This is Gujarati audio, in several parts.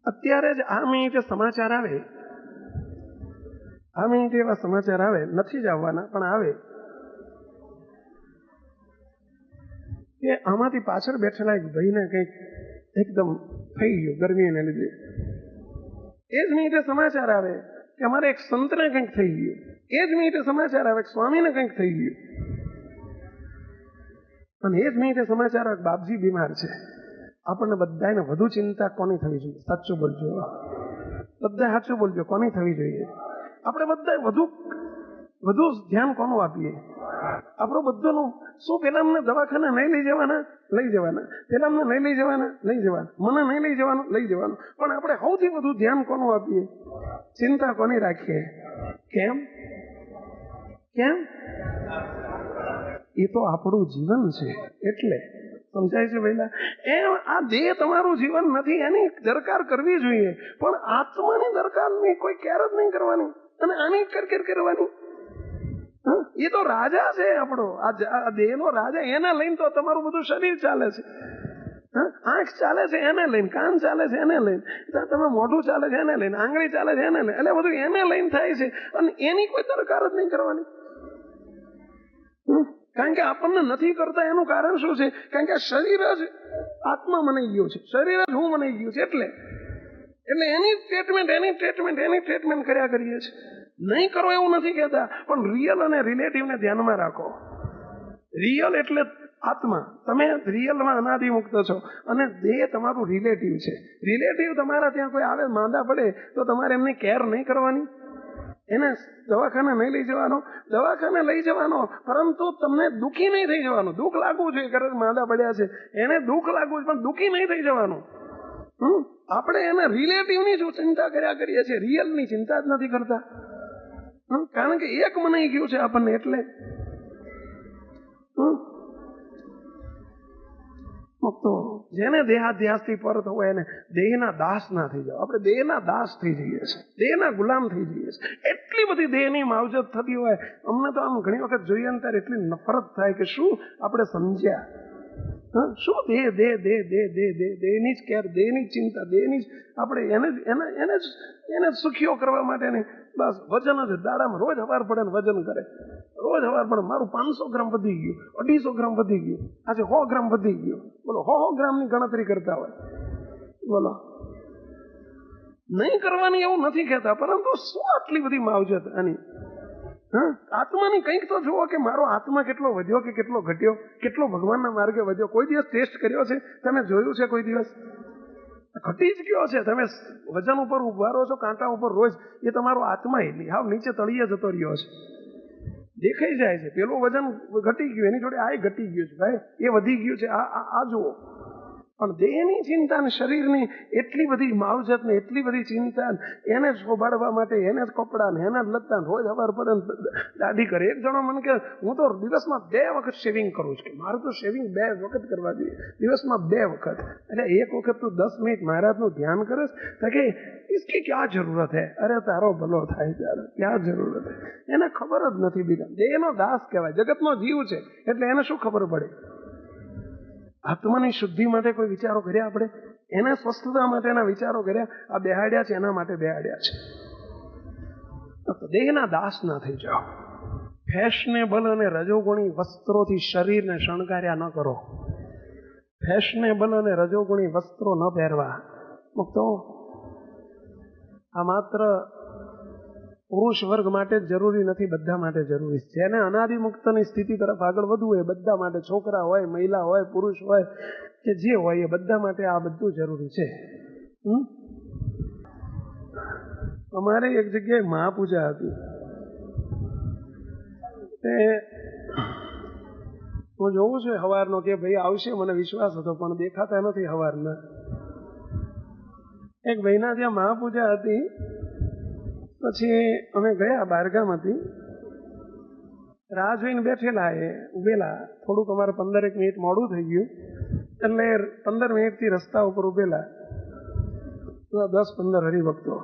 અત્યારે જ આ મિનિટે સમાચાર આવે, આ મિનિટે એવા સમાચાર આવે, નથી જ આવવાના પણ આવે, કે આમાંથી પાછળ બેઠેલા એક ભાઈને કંઈક એકદમ થઈ ગયું ગરમીને લીધે. એ જ મિનિટે સમાચાર આવે કે અમારે એક સંતને કંઈક થઈ ગયું. એ જ મિનિટે સમાચાર આવે કે સ્વામીને કંઈક થઈ ગયું. અને એ જ મિનિટે સમાચાર આવે બાપજી બીમાર છે. આપણને બધાને વધુ ચિંતા કોની થવી જોઈએ? સાચું બોલજો, બધા સાચું બોલજો. કોની થવી જોઈએ? આપણે બધા વધુ ધ્યાન કોનું આપીએ? આપણું બધાનું શું? પેલા અમને દવાખાને નહીં લઈ જવાના, લઈ જવાના. પેલા અમને નહીં લઈ જવાના, લઈ જવાના. મને નહીં લઈ જવાનું, લઈ જવાનું. પણ આપણે સૌથી વધુ ધ્યાન કોનું આપીએ? ચિંતા કોની રાખીએ? કેમ? કેમ? એ તો આપણું જીવન છે. એટલે સમજાય છે પહેલા? આ દેહ તમારું જીવન નથી, એની દરકાર કરવી જોઈએ, પણ આત્માની દરકાર નહીં કોઈ ક્યારે જ નહીં કરવાની. અને આની કરવાની એ તો રાજા છે આપણો, આ દેહનો રાજા. એને લઈને તો તમારું બધું શરીર ચાલે છે. આંખ ચાલે છે એને લઈને, કાન ચાલે છે એને લઈને, તમે મોઢું ચાલે છે એને લઈને, આંગળી ચાલે છે એને લઈને, એટલે બધું એને લઈને થાય છે. અને એની કોઈ દરકાર જ નહીં કરવાની. કારણ કે આપણને નથી કરતા એનું કારણ શું છે? કારણ કે શરીર જ આત્મા મનાઈ ગયો છે, શરીર જ હું મનાઈ ગયું છે. એટલે એની ટ્રીટમેન્ટ કર્યા કરીએ છીએ. નહીં કરો એવું નથી કહેતા, પણ રિયલ અને રિલેટિવને ધ્યાનમાં રાખો. રિયલ એટલે આત્મા, તમે રિયલમાં અનાદિ મુક્ત છો, અને દેહ તમારું રિલેટિવ છે. રિલેટિવ તમારા ત્યાં કોઈ આવે માંદા પડે તો તમારે એમની કેર નહીં કરવાની, એને દવાખાને નહીં લઈ જવાનો. દવાખાને લઈ જવાનો, પરંતુ તમને દુઃખી નહીં થઈ જવાનું. દુઃખ લાગવું જોઈએ, કારણ માંદા પડ્યા છે એને દુઃખ લાગવું છે, પણ દુઃખી નહીં થઈ જવાનું. આપણે એના રિલેટિવની શું ચિંતા કર્યા કરીએ છીએ, રિયલની ચિંતા જ નથી કરતા. કારણ કે એક મનાઈ ગયું છે આપણને. એટલે તો જેને દેહાધ્યાસથી પર થવું એને દેહના દાસ ના થઈ જાવ. આપણે દેહના દાસ થઈ જઈએ છીએ, દેહના ગુલામ થઈ જઈએ છીએ. એટલી બધી દેહની માવજત થતી હોય, અમને તો આમ ઘણી વખત જોઈએ ને ત્યારે એટલી નફરત થાય કે શું આપણે સમજ્યા? શું દેહની જ કેર, દેહની જ ચિંતા, દેહની જ આપણે એને સુખીઓ કરવા માટેની બસ વજન જ દાડામાં રોજ હવાર પડે ને વજન કરે. રોજ હવાર પડે મારું 500 ગ્રામ વધી ગયું, 250 ગ્રામ વધી ગયું, આજે 100 ગ્રામ વધી ગયું. બોલો 100 ગ્રામની ગણતરી કરતા હોય. બોલો નહીં કરવાની એવું નથી કહેતા, પરંતુ શું આટલી બધી માવજત આની? આત્માની કંઈક તો જુઓ કે મારો આત્મા કેટલો વધ્યો કે કેટલો ઘટ્યો, કેટલો ભગવાનના માર્ગે વધ્યો. કોઈ દિવસ ટેસ્ટ કર્યો છે? તમે જોયું છે કોઈ દિવસ? ઘટી જ ગયો છે. તમે વજન ઉપર ઉભા રહો છો, કાંટા ઉપર રોજ, એ તમારો આત્મા હાવ નીચે તળિયે જતો રહ્યો છે, દેખાઈ જાય છે. પેલું વજન ઘટી ગયું, એની જોડે આ ઘટી ગયું છે ભાઈ, એ વધી ગયું છે. આ જુઓ. પણ દેહની ચિંતા ને શરીરની એટલી બધી માવજત ને એટલી બધી ચિંતા, એને જ શોભાડવા માટે એને જ કપડા ને એના જ લત્તા રોજ હવાર પડે દાઢી કરે. એક જણો મને કે હું તો દિવસમાં 2 વખત શેવિંગ કરું છું. મારે તો શેવિંગ 2 વખત કરવા જોઈએ, દિવસમાં 2 વખત. એટલે 1 વખત તું 10 મિનિટ મહારાજનું ધ્યાન કરે તો કે इसकी क्या જરૂરત હે? અરે તારો ભલો થાય ત્યારે ક્યાં જરૂરત હે? એને ખબર જ નથી. બીજા દેહનો દાસ કહેવાય, જગતનો જીવ છે, એટલે એને શું ખબર પડે? આત્માની શુદ્ધિ માટે કોઈ વિચારો કર્યા આપણે? એના સ્વસ્થતા માટેના વિચારો કર્યા? આ બેહાડ્યા છે એના માટે બેહાડ્યા છે. દેહના દાસ ના થઈ જાઓ. ફેશનેબલ અને રજોગુણી વસ્ત્રોથી શરીરને શણગાર્યા ન કરો. ફેશનેબલ અને રજોગુણી વસ્ત્રો ન પહેરવા. તો આ માત્ર પુરુષ વર્ગ માટે જ જરૂરી નથી, બધા માટે જરૂરી છે. જેને અનાદિ મુક્તની સ્થિતિ તરફ આગળ વધવું એ બધા માટે, છોકરા હોય, મહિલા હોય, પુરુષ હોય કે જે હોય, એ બધા માટે આ બધું જરૂરી છે. અમારે એક જગ્યાએ મહાપૂજા હતી. હું જોઉં છું સવારનો કે ભાઈ આવશે, મને વિશ્વાસ હતો, પણ દેખાતા નથી સવારના. એક ભાઈના ત્યાં મહાપૂજા હતી. પછી અમે ગયા, બહારગામથી રાહ જોઈને બેઠેલા, એ ઉભેલા. થોડુંક અમારે 15 મિનિટ મોડું થઈ ગયું, એટલે 15 મિનિટથી રસ્તા ઉપર ઉભેલા. 10-15 હરિભક્તો.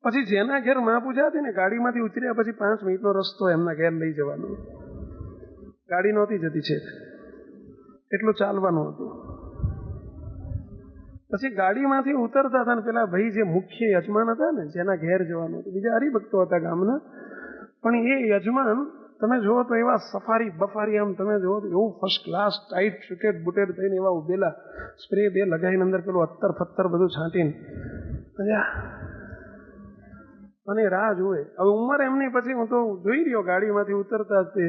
પછી જેના ઘેર મહાપૂજા હતી ને, ગાડીમાંથી ઉતર્યા પછી 5 મિનિટનો રસ્તો એમના ઘેર લઈ જવાનો. ગાડી નહોતી જતી છે, એટલું ચાલવાનું હતું. પછી ગાડીમાંથી ઉતરતા હતા ને પેલા ભાઈ જે મુખ્ય યજમાન હતા ને, જેના ઘેર જવાનું હતું, બીજા હરિભક્તો હતા ગામના, પણ એ યજમાન તમે જુઓ તો એવા સફારી બફારી, આમ તમે જુઓ તો એવું ફર્સ્ટ ક્લાસ ટાઈટ સુટેડ બુટેડ થઈને એવા ઉભેલા, સ્પ્રે બે લગાવીને અંદર પેલું અત્તર ફત્તર બધું છાંટીને અને રાહ જોવે. હવે ઉંમર એમની, પછી હું તો જોઈ રહ્યો ગાડીમાંથી ઉતરતા તે,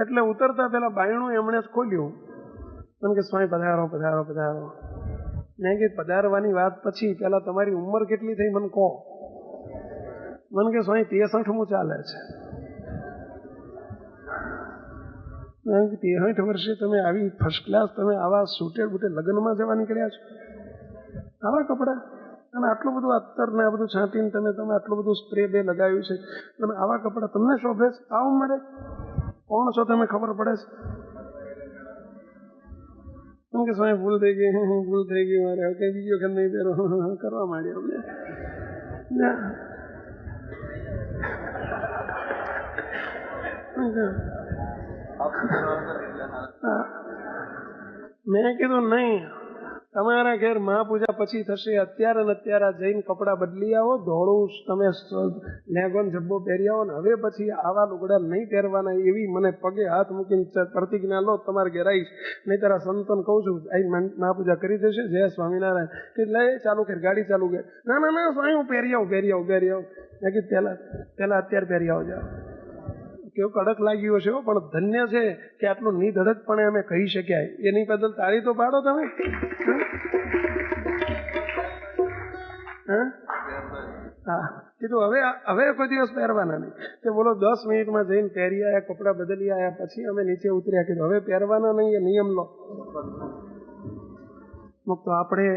એટલે ઉતરતા પેલા બાયણું એમણે જ ખોલ્યું મને કે સ્વામી પધારો પધારો પધારો. મેં કીધું પધારવાની વાત પછી, પેલા તમારી ઉંમર કેટલી થઈ મને કહો. મને કે સ્વામી 63મું ચાલે છે. 63 વર્ષે તમે આવી ફર્સ્ટ ક્લાસ, તમે આવા સુટેડ બુટેડ લગ્નમાં જવા નીકળ્યા છો, આવા કપડા અને આટલું બધું અત્તર ને આ બધું છાંટીને તમે આટલું બધું સ્પ્રે બે લગાવ્યું છે, તમે આવા કપડા તમને શોભે છે? આ ઉંમરે કોણ છો તમે ખબર પડે છે? એમ કે સ્વામી ભૂલ થઈ ગઈ મારે, હવે કઈ બીજો વખત નહીં પહેરો કરવા માંડ્યો અમને. મેં કીધું નહીં, તમારા ઘેર મહાપૂજા પછી થશે, અત્યારે ને અત્યારે જઈને કપડાં બદલી આવો, ધોળું તમે લેગોન જબ્બો પહેરી આવો ને હવે પછી આવા લુગડા નહીં પહેરવાના, એવી મને પગે હાથ મૂકીને પ્રતિજ્ઞા લો, તમારે ઘેર આવીશ. નહીં તારા સંતોને કહું છું અહીં મહાપૂજા કરી દેશે, જય સ્વામિનારાયણ. એટલે ચાલુ કર, ગાડી ચાલુ કર. ના ના ના સ્વામી હું પહેરી આવું. મેં કીધું પહેલા અત્યારે પહેરી આવો જાઓ. કેવું કડક લાગ્યું હશે, પણ ધન્ય છે કે આટલું નિધડકપણે અમે કહી શક્યા. એની બદલ તાળી તો પાડો તમે. હા કીધું હવે કોઈ દિવસ પહેરવાના નહીં. કે બોલો 10 મિનિટમાં જઈને પહેરી આવ્યા, કપડાં બદલી આવ્યા, પછી અમે નીચે ઉતર્યા. કીધું હવે પહેરવાના નહીં, એ નિયમ લો. તો આપણે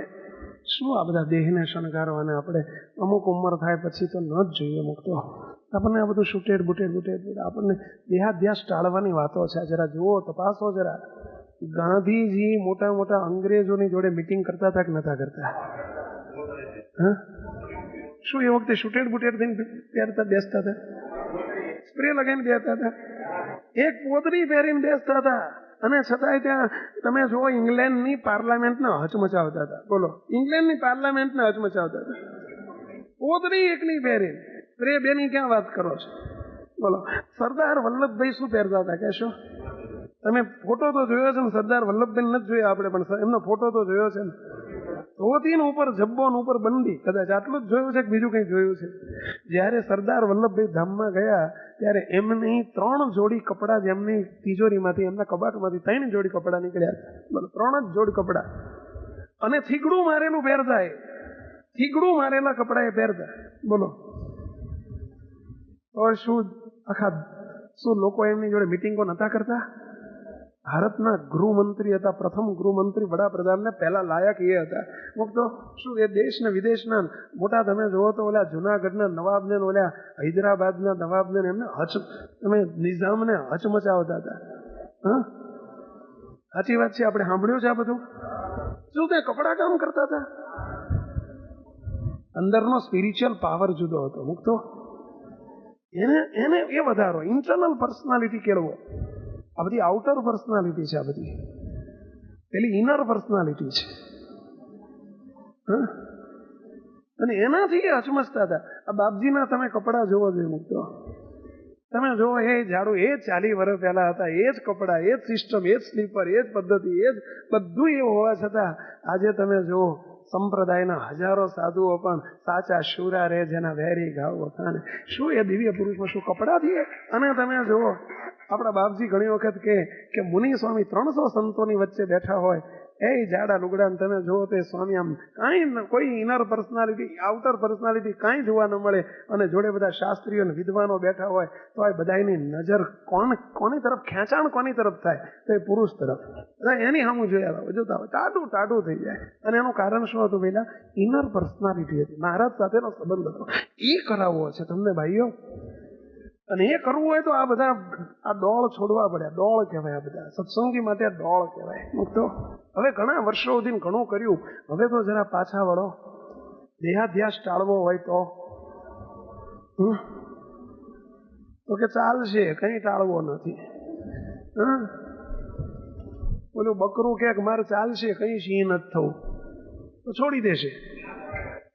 શું આ બધા દેહને શણગારવાને, આપણે અમુક ઉંમર થાય પછી તો ન જ જોઈએ. મુકતો આપણને આ બધું સુટેડ બુટેડ આપણને દેહાધ્યાસ ટાળવાની વાતો છે. જરા જુઓ, તપાસો જરા. ગાંધીજી મોટા મોટા અંગ્રેજોની જોડે મિટિંગ કરતા હતા કે નતા કરતા? હા, શું એ વખતે સુટેડ બુટેડ થઈને પહેરતા બેસતા હતા? સ્પ્રે લગાવીને બેસતા હતા, એક પોતરી પહેરીને બેસતા હતા. અને છતાંય ત્યાં તમે જુઓ ઇંગ્લેન્ડની પાર્લામેન્ટને હચમચાવતા હતા. બોલો, ઇંગ્લેન્ડની પાર્લામેન્ટને હચમચાવતા હતા, પોતરી એકની પહેરીને. સ્પ્રે બેની ક્યાં વાત કરો છો? બોલો, સરદાર વલ્લભભાઈ શું પહેરતા હતા કહેશો? તમે ફોટો તો જોયો છે ને? સરદાર વલ્લભભાઈ નથી જોયા આપણે, પણ એમનો ફોટો તો જોયો છે ને. ધોતી ઉપર જબ્બો ઉપર બંડી, કદાચ આટલું જ જોયું છે કે બીજું કંઈ જોયું છે? જયારે સરદાર વલ્લભભાઈ ધામમાં ગયા ત્યારે એમની 3 જોડી કપડા, જેમની તિજોરીમાંથી, એમના કબાટમાંથી 3 જોડી કપડા નીકળ્યા. બોલો, 3 જ જોડી કપડા. અને થીગડું મારેલું પહેરતા, થીગડું મારેલા કપડા એ પહેરતા. બોલો, તો શું લોકો એમની જોડે મિટિંગો નતા કરતા? ભારતના ગૃહમંત્રી હતા, પ્રથમ ગૃહમંત્રી, વડાપ્રધાનને પહેલા લાયક એ હતા. તો શું એ દેશ ને વિદેશના મોટા, તમે જુઓ તો ઓલા જુનાગઢના નવાબને, ઓલા હૈદરાબાદના નવાબને, એમને તમે નિઝામને હચમચાવતા હતા. હા, સાચી વાત છે, આપણે સાંભળ્યું છે આ બધું. શું તે કપડા કામ કરતા હતા? અંદરનો સ્પિરિચ્યુઅલ પાવર જુદો હતો. મુકતો એને એ વધારો, ઇન્ટરનલ પર્સનાલિટી કેળવો. આ બધી આઉટર પર્સનાલિટી છે, આ બધી પેલી ઇનર પર્સનાલિટી છે. અને એનાથી એ હચમચતા હતા. આ બાપજીના તમે કપડા જોવો જોઈએ. મુકતો તમે જોવો, એ ઝાડુ એ 40 વર્ષ પહેલા હતા, એ જ કપડા, એ જ સિસ્ટમ, એ જ સ્લીપર, એ જ પદ્ધતિ, એ જ બધું એવું હોવા છતાં આજે તમે જુઓ સંપ્રદાયના હજારો સાધુઓ પણ સાચા શુરા રે જેના વેરી ઘાવ વખાણે. શું એ દિવ્ય પુરુષમાં શું કપડાથી? અને તમે જુઓ આપણા બાપજી ઘણી વખત કે મુનિ સ્વામી 300 સંતોની વચ્ચે બેઠા હોય, એ જાડા લુગડા, તમે જુઓ તે સ્વામી આમ કાંઈ કોઈ ઇનર પર્સનાલિટી, આઉટર પર્સનાલિટી કાંઈ જોવા ન મળે. અને જોડે બધા શાસ્ત્રીઓ અને વિદ્વાનો બેઠા હોય તો આ બધાની નજર કોની તરફ ખેંચાણ, કોની તરફ થાય? તો એ પુરુષ તરફ. એની સામું જોયા જોતા હોય ટાઢું થઈ જાય. અને એનું કારણ શું હતું? પહેલા ઇનર પર્સનાલિટી હતી, મહારાજ સાથેનો સંબંધ હતો. એ કરાવવો છે તમને ભાઈઓ. અને એ કરવું હોય તો આ બધા આ ડોળ છોડવા પડે. ડોળ કહેવાય, આ બધા સત્સંગી માટે આ ડોળ કહેવાય. તો હવે ઘણા વર્ષો સુધી ઘણું કર્યું, હવે તો જરા પાછા વળો. દેહાધ્યાસ ટાળવો હોય તો કે ચાલશે, કઈ ટાળવો નથી. ઓલું બકરું કે મારે ચાલશે, કઈ સિંહ નથી થવું. તો છોડી દેશે,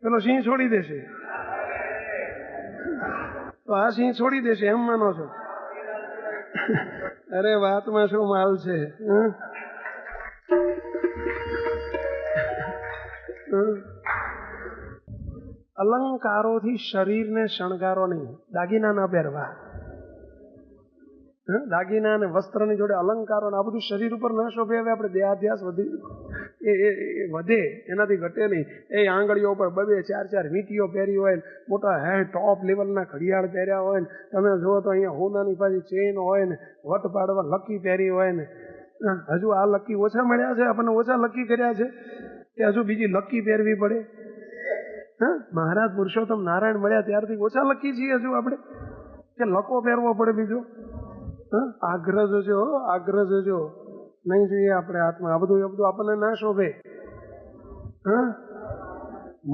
પેલો સિંહ છોડી દેશે, તો આ સિંહ છોડી દેશે એમ માનો છો? અરે વાતમાં શું માલ છે. અલંકારોથી શરીરને શણગારો નહીં, દાગીના ના પહેરવા. દાગીના અને વસ્ત્રની જોડે અલંકારો આ બધું શરીર ઉપર ના શોભે. હવે આપણે દેહાધ્યાસ વધે, એનાથી ઘટે નહીં. એ આંગળીઓ ઉપર 2-4 વીંટીઓ પહેરી હોય, મોટા ટોપ લેવલના ઘડિયાળ પહેર્યા હોય ને, તમે જુઓ તો અહીંયા હોનાની પાછી ચેન હોય ને, વટ પાડવા લકી પહેરી હોય ને. હજુ આ લકી ઓછા મળ્યા છે, આપણને ઓછા લકી કર્યા છે કે હજુ બીજી લકી પહેરવી પડે? મહારાજ પુરુષોત્તમ નારાયણ મળ્યા ત્યારથી ઓછા લકી છીએ હજુ આપણે, કે લકો પહેરવો પડે બીજો? આગ્રહ જોજો, આગ્રહ જોજો, નહીં જોઈએ આપણે હાથમાં. આ બધું આપણને ના શોભે.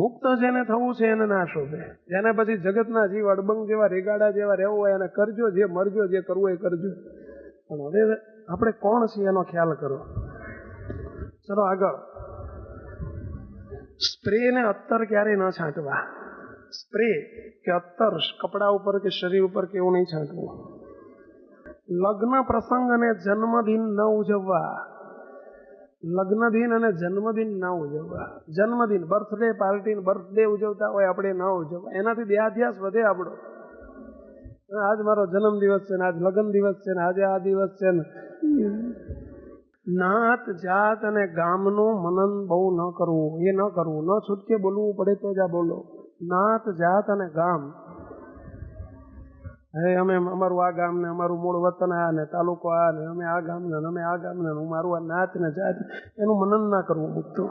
મુક્ત જેને થવું છે એને ના શોભે. જેને પછી જગતના જીવ અડબંગ જેવા રેગાડા જેવા રહેવું હોય એને કરજો, જે મરજો, જે કરવું એ કરજો. પણ હવે આપણે કોણ છીએ એનો ખ્યાલ કરો. ચલો આગળ. સ્પ્રે ને અત્તર ક્યારેય ન છાંટવા. સ્પ્રે કે અત્તર કપડા ઉપર કે શરીર ઉપર કે એવું નહીં છાંટવું. લગ્ન પ્રસંગ અને જન્મદિન ન ઉજવવા. લગ્ન દિન અને જન્મદિન ન ઉજવવા. જન્મદિન, બર્થડે પાર્ટી, બર્થડે ઉજવતા હોય આપણે ન ઉજવવા. એનાથી દેહાધ્યાસ વધે આપણો. આજ મારો જન્મ દિવસ છે ને, આજ લગ્ન દિવસ છે ને, આજે આ દિવસ છે ને. નાત જાત અને ગામનું મનન બહુ ન કરવું. એ ન કરવું. ન છૂટકે બોલવું પડે તો જ આ બોલો. નાત જાત અને ગામ. હવે અમે અમારું આ ગામ ને, અમારું મૂળ વતન આ ને, તાલુકો આ ને, અમે આ ગામ ને, અમે આ ગામ ને, હું મારું આ નાત ને જાત, એનું મનન ના કરવું. મુક્તો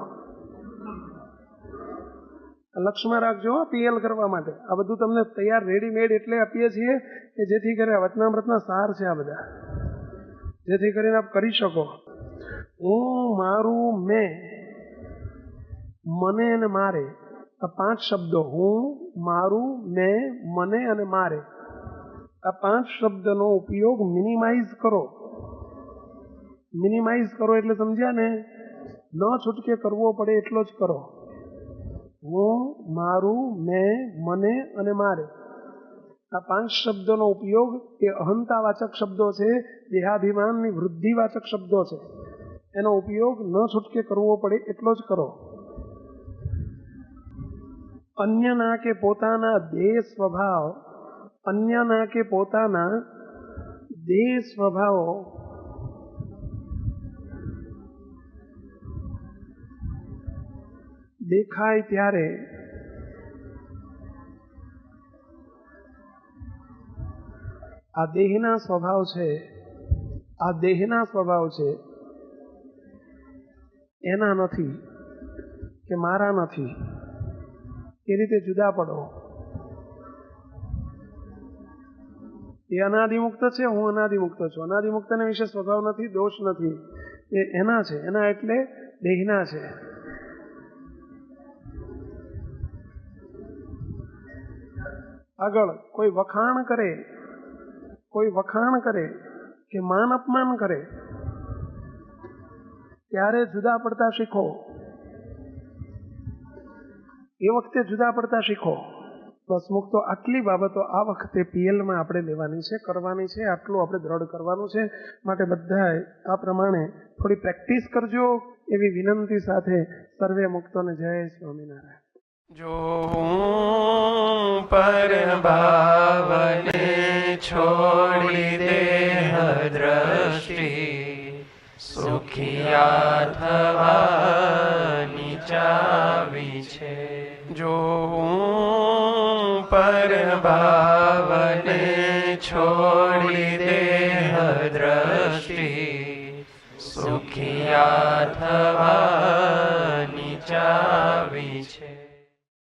લક્ષ્યમાં રાખજો પીએલ કરવા માટે. આ બધું તમને તૈયાર રેડીમેડ એટલે આપીએ છીએ કે જેથી કરીને વચનામૃતના સાર છે આ બધા, જેથી કરીને આપ કરી શકો. હું, મારું, મેં, મને અને મારે, આ 5 શબ્દો. હું, મારું, મેં, મને અને મારે, આ 5 શબ્દનો ઉપયોગ મિનિમાઇઝ કરો. મિનિમાઇઝ કરો એટલે સમજ્યા ને? ન છૂટકે કરવો પડે એટલો જ કરો. હું, મારું, મેં, મને અને મારે, આ 5 શબ્દોનો ઉપયોગ એ અહંતાવાચક શબ્દો છે, દેહાભિમાનની વૃદ્ધિવાચક શબ્દો છે. એનો ઉપયોગ ન છૂટકે કરવો પડે એટલો જ કરો. અન્યના કે પોતાના દેહ સ્વભાવ, અન્યના કે પોતાના દેહ સ્વભાવો દેખાય ત્યારે આ દેહના સ્વભાવ છે, આ દેહના સ્વભાવ છે, એના નથી કે મારા નથી, એ રીતે જુદા પડો. એ અનાદિમુક્ત છે, હું અનાદિમુક્ત છું. અનાદિમુક્તને વિશે સ્વભાવ નથી, દોષ નથી. એ એના છે, એના એટલે દેહના છે. આગળ કોઈ વખાણ કરે, કોઈ વખાણ કરે કે માન અપમાન કરે ત્યારે જુદા પડતા શીખો. એ વખતે જુદા પડતા શીખો. બસ મુક્તો આટલી બાબતો આ વખતે પીએલમાં આપણે લેવાની છે, કરવાની છે. આટલું આપણે દ્રઢ કરવાનું છે. માટે બધાએ આ પ્રમાણે થોડી પ્રેક્ટિસ કરજો એવી વિનંતી સાથે સર્વે મુક્તોને જય સ્વામિનારાયણ. જો હું પર ભાવને છોડી દેહ દ્રષ્ટિ, સુખિયા થવાની ચાવી છે. જો હું પર ભાવને છોડી દેહ દ્રષ્ટિ, સુખિયા થવાની ચાવી છે.